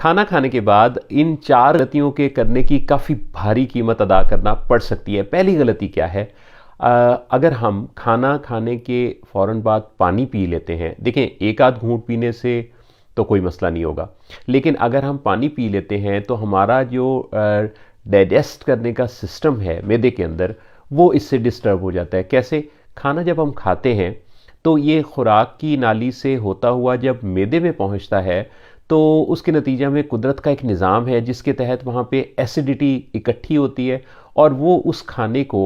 खाना खाने के बाद इन 4 गलतियों के करने की काफ़ी भारी कीमत अदा करना पड़ सकती है। पहली गलती क्या है? अगर हम खाना खाने के फ़ौरन बाद पानी पी लेते हैं, देखें एक आध घूंट पीने से तो कोई मसला नहीं होगा, लेकिन अगर हम पानी पी लेते हैं तो हमारा जो डाइजेस्ट करने का सिस्टम है मैदे के अंदर, वो इससे डिस्टर्ब हो जाता है। कैसे? खाना जब हम खाते हैं तो ये खुराक की नाली से होता हुआ जब मैदे में पहुंचता है तो उसके नतीजा में कुदरत का एक निज़ाम है जिसके तहत वहाँ पे एसिडिटी इकट्ठी होती है और वो उस खाने को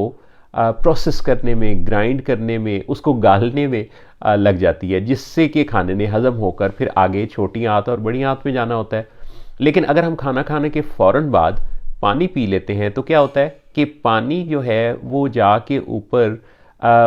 प्रोसेस करने में, ग्राइंड करने में, उसको गालने में लग जाती है, जिससे कि खाने ने हज़म होकर फिर आगे छोटी आंत और बड़ी आंत में जाना होता है। लेकिन अगर हम खाना खाने के फ़ौरन बाद पानी पी लेते हैं तो क्या होता है कि पानी जो है वो जाके ऊपर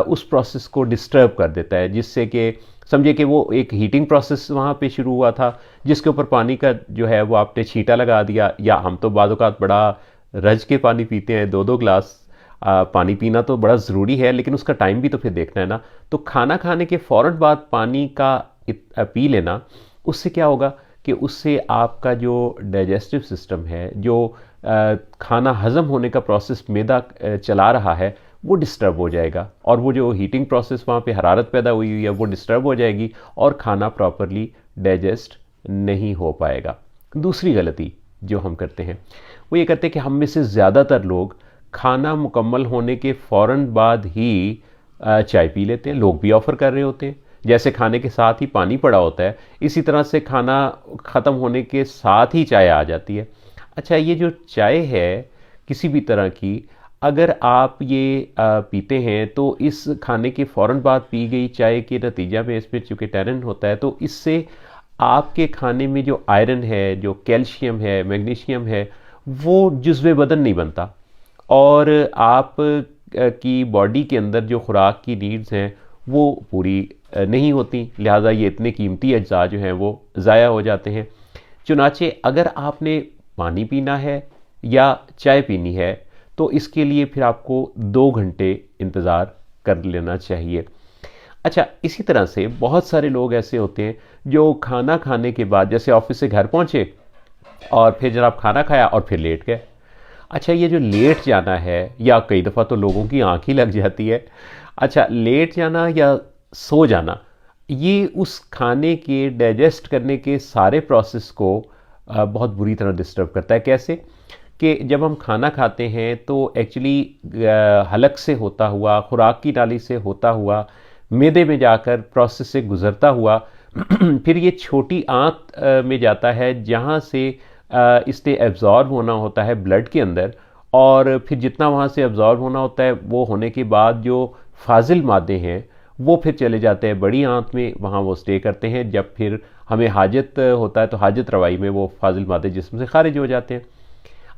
उस प्रोसेस को डिस्टर्ब कर देता है, जिससे कि समझे कि वो एक हीटिंग प्रोसेस वहाँ पे शुरू हुआ था जिसके ऊपर पानी का जो है वो आपने छींटा लगा दिया, या हम तो बाद औक़ात बड़ा रज के पानी पीते हैं, 2-2 ग्लास पानी पीना तो बड़ा ज़रूरी है, लेकिन उसका टाइम भी तो फिर देखना है ना। तो खाना खाने के फ़ौरन बाद पानी का पी लेना, उससे क्या होगा कि उससे आपका जो डाइजेस्टिव सिस्टम है, जो खाना हज़म होने का प्रोसेस मैदा चला रहा है, वो डिस्टर्ब हो जाएगा और वो जो हीटिंग प्रोसेस वहाँ पे हरारत पैदा हुई हुई है वो डिस्टर्ब हो जाएगी और खाना प्रॉपरली डाइजेस्ट नहीं हो पाएगा। दूसरी गलती जो हम करते हैं वो ये करते हैं कि हम में से ज़्यादातर लोग खाना मुकम्मल होने के फ़ौरन बाद ही चाय पी लेते हैं। लोग भी ऑफ़र कर रहे होते हैं, जैसे खाने के साथ ही पानी पड़ा होता है, इसी तरह से खाना ख़त्म होने के साथ ही चाय आ जाती है। अच्छा, ये जो चाय है किसी भी तरह की, अगर आप ये पीते हैं तो इस खाने के फ़ौरन बाद पी गई चाय के नतीजा में इसमें चूँकि टैनिन होता है तो इससे आपके खाने में जो आयरन है, जो कैल्शियम है, मैग्नीशियम है, वो जुज़्वे बदन नहीं बनता और आप की बॉडी के अंदर जो खुराक की नीड्स हैं वो पूरी नहीं होती, लिहाजा ये इतने कीमती अज्जा जो हैं वो ज़ाया हो जाते हैं। चुनाचे अगर आपने पानी पीना है या चाय पीनी है तो इसके लिए फिर आपको 2 घंटे इंतज़ार कर लेना चाहिए। अच्छा, इसी तरह से बहुत सारे लोग ऐसे होते हैं जो खाना खाने के बाद जैसे ऑफिस से घर पहुँचे और फिर जनाब खाना खाया और फिर लेट गए। अच्छा, ये जो लेट जाना है, या कई दफ़ा तो लोगों की आँख ही लग जाती है। अच्छा, लेट जाना या सो जाना, ये उस खाने के डाइजेस्ट करने के सारे प्रोसेस को बहुत बुरी तरह डिस्टर्ब करता है। कैसे? कि जब हम खाना खाते हैं तो एक्चुअली हलक से होता हुआ, खुराक की नाली से होता हुआ, मैदे में जाकर प्रोसेस से गुज़रता हुआ फिर ये छोटी आंत में जाता है जहाँ से इसने एब्ज़ॉर्ब होना होता है ब्लड के अंदर, और फिर जितना वहाँ से एब्ज़ॉर्ब होना होता है वो होने के बाद जो फाजिल मादे हैं वो फिर चले जाते हैं बड़ी आंत में, वहाँ वो स्टे करते हैं। जब फिर हमें हाजत होता है तो हाजत रवाई में वो फाजिल मादे जिस्म से खारिज हो जाते हैं।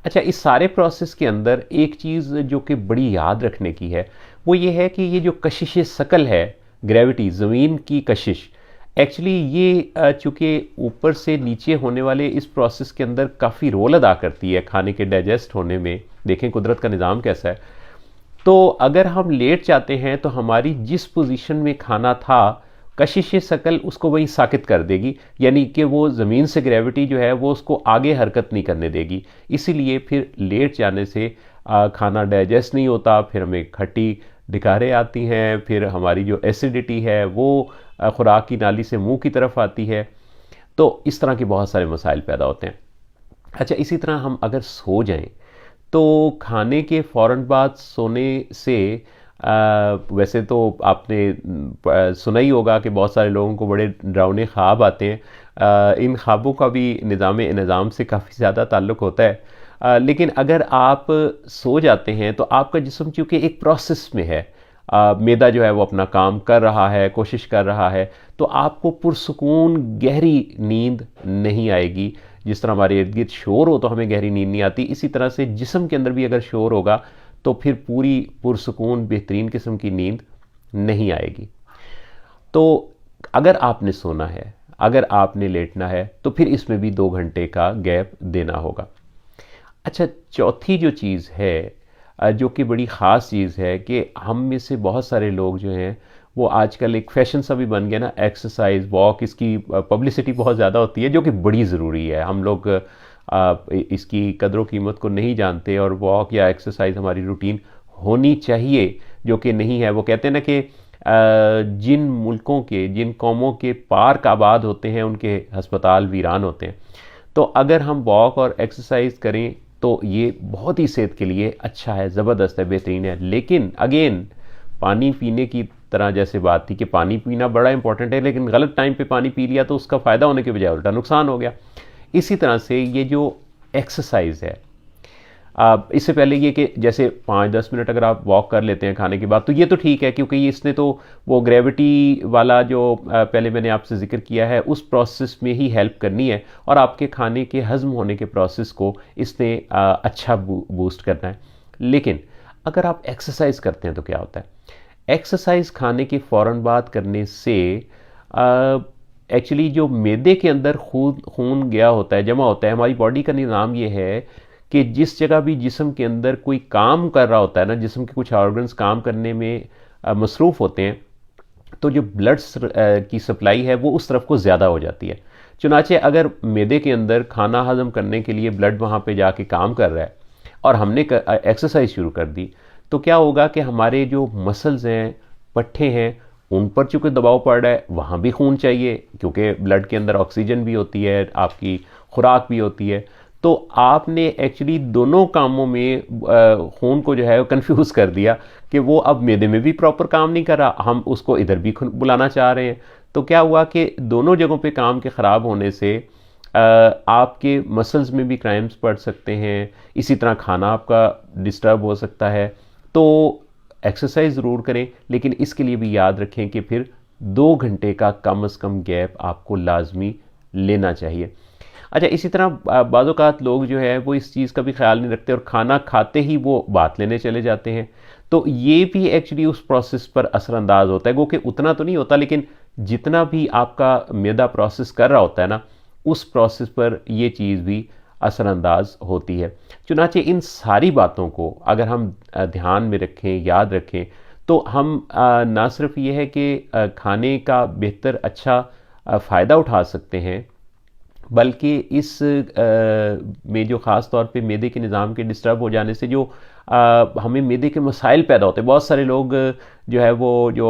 अच्छा, इस सारे प्रोसेस के अंदर एक चीज़ जो कि बड़ी याद रखने की है वो ये है कि ये जो कशिश शकल है, ग्रेविटी, ज़मीन की कशिश, एक्चुअली ये चूँकि ऊपर से नीचे होने वाले इस प्रोसेस के अंदर काफ़ी रोल अदा करती है खाने के डाइजेस्ट होने में। देखें कुदरत का निज़ाम कैसा है। तो अगर हम लेट जाते हैं तो हमारी जिस पोजीशन में खाना था, कशिश शकल उसको वहीं साकित कर देगी, यानी कि वो ज़मीन से ग्रेविटी जो है वो उसको आगे हरकत नहीं करने देगी। इसीलिए फिर लेट जाने से खाना डाइजेस्ट नहीं होता, फिर हमें खट्टी डिकारें आती हैं, फिर हमारी जो एसिडिटी है वो खुराक की नाली से मुंह की तरफ आती है। तो इस तरह के बहुत सारे मसाइल पैदा होते हैं। अच्छा, इसी तरह हम अगर सो जाएं तो खाने के फ़ौरन बाद सोने से वैसे तो आपने सुना ही होगा कि बहुत सारे लोगों को बड़े डरावने ख्वाब आते हैं। इन ख्वाबों का भी निज़ाम से काफ़ी ज़्यादा ताल्लुक़ होता है। लेकिन अगर आप सो जाते हैं तो आपका जिस्म चूँकि एक प्रोसेस में है, मैदा जो है वो अपना काम कर रहा है, कोशिश कर रहा है, तो आपको पुरसुकून गहरी नींद नहीं आएगी। जिस तरह हमारे इर्द गिर्द शोर हो तो हमें गहरी नींद नहीं आती, इसी तरह से जिस्म के अंदर भी अगर शोर होगा तो फिर पूरी पुरसुकून बेहतरीन किस्म की नींद नहीं आएगी। तो अगर आपने सोना है, अगर आपने लेटना है तो फिर इसमें भी 2 घंटे का गैप देना होगा। अच्छा, चौथी जो चीज़ है जो कि बड़ी ख़ास चीज़ है कि हम में से बहुत सारे लोग जो हैं वो आजकल एक फैशन सा भी बन गया ना, एक्सरसाइज वॉक, इसकी पब्लिसिटी बहुत ज़्यादा होती है जो कि बड़ी ज़रूरी है। हम लोग इसकी कदर कीमत को नहीं जानते, और वॉक या एक्सरसाइज हमारी रूटीन होनी चाहिए जो कि नहीं है। वो कहते हैं ना कि जिन मुल्कों के, जिन कौमों के पार्क आबाद होते हैं उनके हस्पताल वीरान होते हैं। तो अगर हम वॉक और एक्सरसाइज करें तो ये बहुत ही सेहत के लिए अच्छा है, ज़बरदस्त है, बेहतरीन है। लेकिन अगेन पानी पीने की तरह जैसे बात थी कि पानी पीना बड़ा इंपॉर्टेंट है, लेकिन गलत टाइम पे पानी पी लिया तो उसका फ़ायदा होने के बजाय उल्टा नुकसान हो गया। इसी तरह से ये जो एक्सरसाइज है, इससे पहले ये कि जैसे 5-10 मिनट अगर आप वॉक कर लेते हैं खाने के बाद तो ये तो ठीक है, क्योंकि इसने तो वो ग्रेविटी वाला जो पहले मैंने आपसे जिक्र किया है उस प्रोसेस में ही हेल्प करनी है, और आपके खाने के हज़म होने के प्रोसेस को इसने अच्छा बूस्ट करना है। लेकिन अगर आप एक्सरसाइज करते हैं तो क्या होता है? एक्सरसाइज खाने के फ़ौरन बाद करने से एक्चुअली जो मैदे के अंदर खून गया होता है, जमा होता है, हमारी बॉडी का निज़ाम ये है कि जिस जगह भी जिस्म के अंदर कोई काम कर रहा होता है ना, जिस्म के कुछ ऑर्गन्स काम करने में मसरूफ़ होते हैं, तो जो ब्लड की सप्लाई है वो उस तरफ को ज़्यादा हो जाती है। चुनाचे अगर मैदे के अंदर खाना हजम करने के लिए ब्लड वहाँ पे जाके काम कर रहा है और हमने एक्सरसाइज शुरू कर दी, तो क्या होगा कि हमारे जो मसल्स हैं, पट्ठे हैं, उन पर चूँकि दबाव पड़ रहा है, वहाँ भी खून चाहिए, क्योंकि ब्लड के अंदर ऑक्सीजन भी होती है, आपकी खुराक भी होती है। तो आपने एक्चुअली दोनों कामों में खून को जो है कंफ्यूज कर दिया कि वो अब मैदे में भी प्रॉपर काम नहीं कर रहा, हम उसको इधर भी बुलाना चाह रहे हैं। तो क्या हुआ कि दोनों जगहों पे काम के ख़राब होने से आपके मसल्स में भी क्राइम्स पड़ सकते हैं, इसी तरह खाना आपका डिस्टर्ब हो सकता है। तो एक्सरसाइज ज़रूर करें, लेकिन इसके लिए भी याद रखें कि फिर 2 घंटे का कम से कम गैप आपको लाजमी लेना चाहिए। अच्छा, इसी तरह बाज़ औक़ात लोग जो है वो इस चीज़ का भी ख्याल नहीं रखते और खाना खाते ही वो बात लेने चले जाते हैं। तो ये भी एक्चुअली उस प्रोसेस पर असरअंदाज होता है, वो कि उतना तो नहीं होता, लेकिन जितना भी आपका मैदा प्रोसेस कर रहा होता है ना, उस प्रोसेस पर ये चीज़ भी असरअंदाज होती है। चुनाचे इन सारी बातों को अगर हम ध्यान में रखें, याद रखें, तो हम ना सिर्फ ये है कि खाने का बेहतर अच्छा फ़ायदा उठा सकते हैं, बल्कि इस में जो ख़ास तौर पे मैदे के निज़ाम के डिस्टर्ब हो जाने से जो हमें मैदे के मसाइल पैदा होते हैं। बहुत सारे लोग जो है वो जो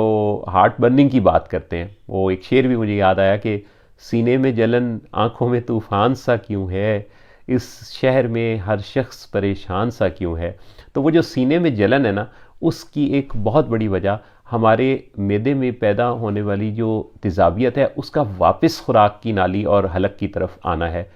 हार्ट बर्निंग की बात करते हैं, वो एक शेर भी मुझे याद आया कि सीने में जलन, आँखों में तूफ़ान सा क्यों है, इस शहर में हर शख्स परेशान सा क्यों है। तो वो जो सीने में जलन है ना, उसकी एक बहुत बड़ी वजह हमारे मैदे में पैदा होने वाली जो तेज़ाबियत है उसका वापस खुराक की नाली और हलक की तरफ आना है।